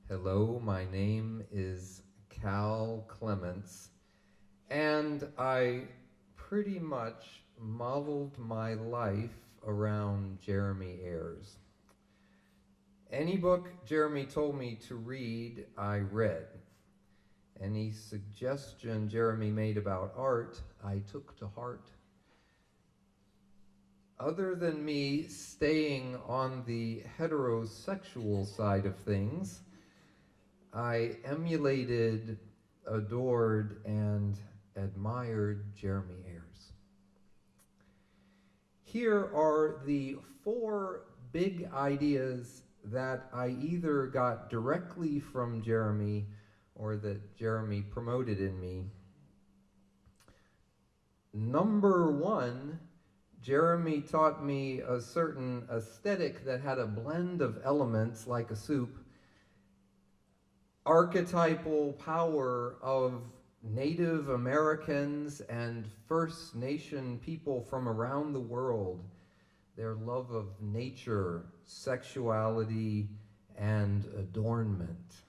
Hello, my name is Clements, and I pretty much modeled my life around Jeremy Ayers. Any book Jeremy told me to read, I read. Any suggestion Jeremy made about art, I took to heart. Other than me staying on the heterosexual side of things, I emulated, adored, and admired Jeremy Ayers. Here are the 4 big ideas that I either got directly from Jeremy or that Jeremy promoted in me. Number 1, Jeremy taught me a certain aesthetic that had a blend of elements like a soup. Archetypal power of Native Americans and First Nation people from around the world, their love of nature, sexuality, and adornment,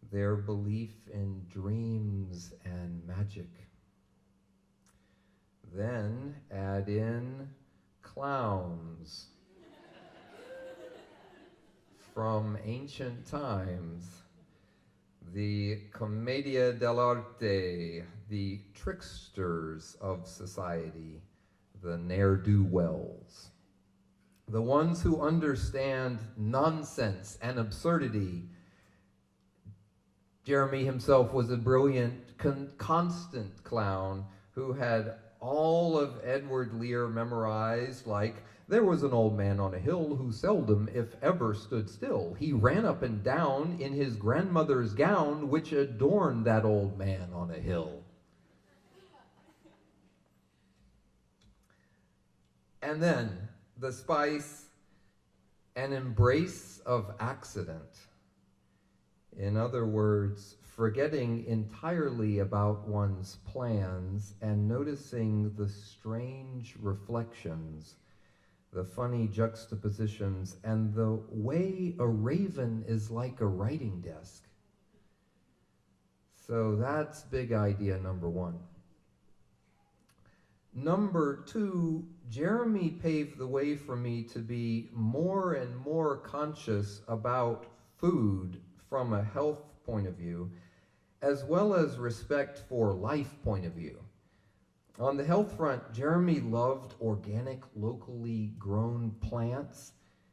their belief in dreams and magic. Then add in clowns from ancient times, the commedia dell'arte, the tricksters of society, the ne'er-do-wells, the ones who understand nonsense and absurdity. Jeremy himself was a brilliant, constant clown who had all of Edward Lear memorized, like, there was an old man on a hill who seldom, if ever, stood still. He ran up and down in his grandmother's gown, which adorned that old man on a hill. And then the spice and embrace of accident. In other words, forgetting entirely about one's plans and noticing the strange reflections, the funny juxtapositions, and the way a raven is like a writing desk. So that's big idea number 1. Number 2, Jeremy paved the way for me to be more and more conscious about food from a health point of view, as well as respect for life point of view. On the health front, Jeremy loved organic, locally grown plants,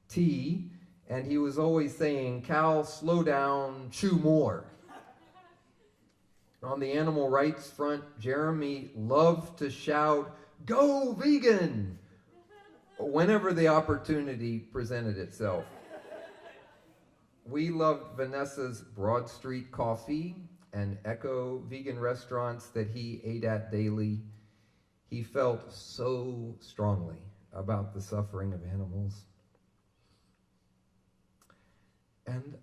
tea, and he was always saying, "Cal, slow down, chew more." On the animal rights front, Jeremy loved to shout, "Go vegan!" whenever the opportunity presented itself. We loved Vanessa's Broad Street Coffee and Echo vegan restaurants that he ate at daily. He felt so strongly about the suffering of animals. And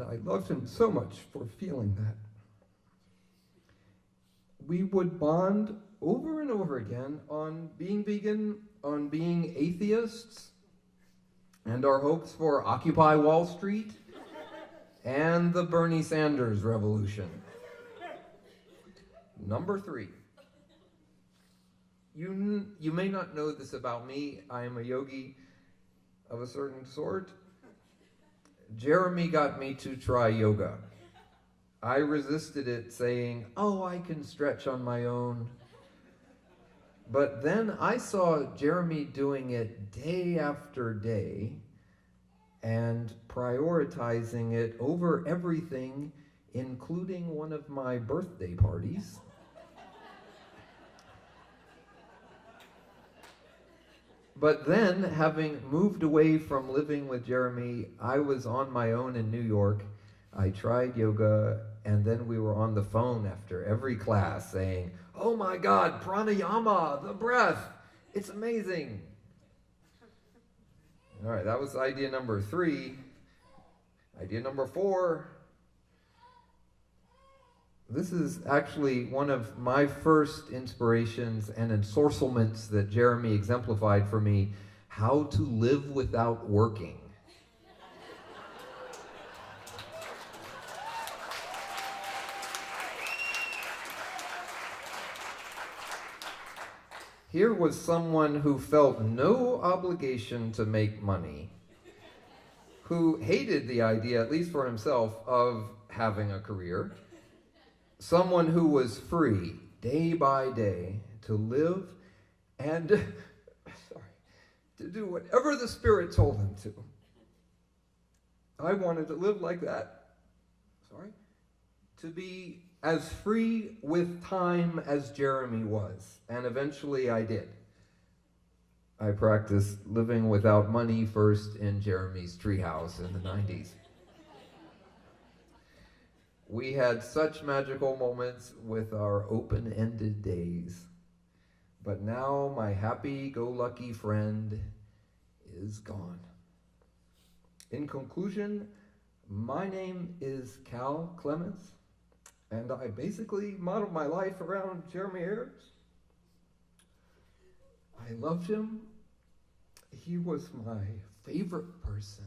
I loved him so much for feeling that. We would bond over and over again on being vegan, on being atheists, and our hopes for Occupy Wall Street and the Bernie Sanders revolution. Number 3. You may not know this about me. I am a yogi of a certain sort. Jeremy got me to try yoga. I resisted it, saying, "Oh, I can stretch on my own." But then I saw Jeremy doing it day after day and prioritizing it over everything, including one of my birthday parties. But then, having moved away from living with Jeremy, I was on my own in New York. I tried yoga, and then we were on the phone after every class saying, "Oh my God, pranayama, the breath, it's amazing." All right, that was idea number 3. Idea number 4, This is actually one of my first inspirations and ensorcelments that Jeremy exemplified for me: how to live without working. Here was someone who felt no obligation to make money, who hated the idea, at least for himself, of having a career, someone who was free day by day to live and to do whatever the Spirit told him to. I wanted to live like that. To be as free with time as Jeremy was, and eventually I did. I practiced living without money first in Jeremy's treehouse in the 90s. We had such magical moments with our open-ended days. But now my happy-go-lucky friend is gone. In conclusion, my name is Clements, and I basically modeled my life around Jeremy Ayers. I loved him. He was my favorite person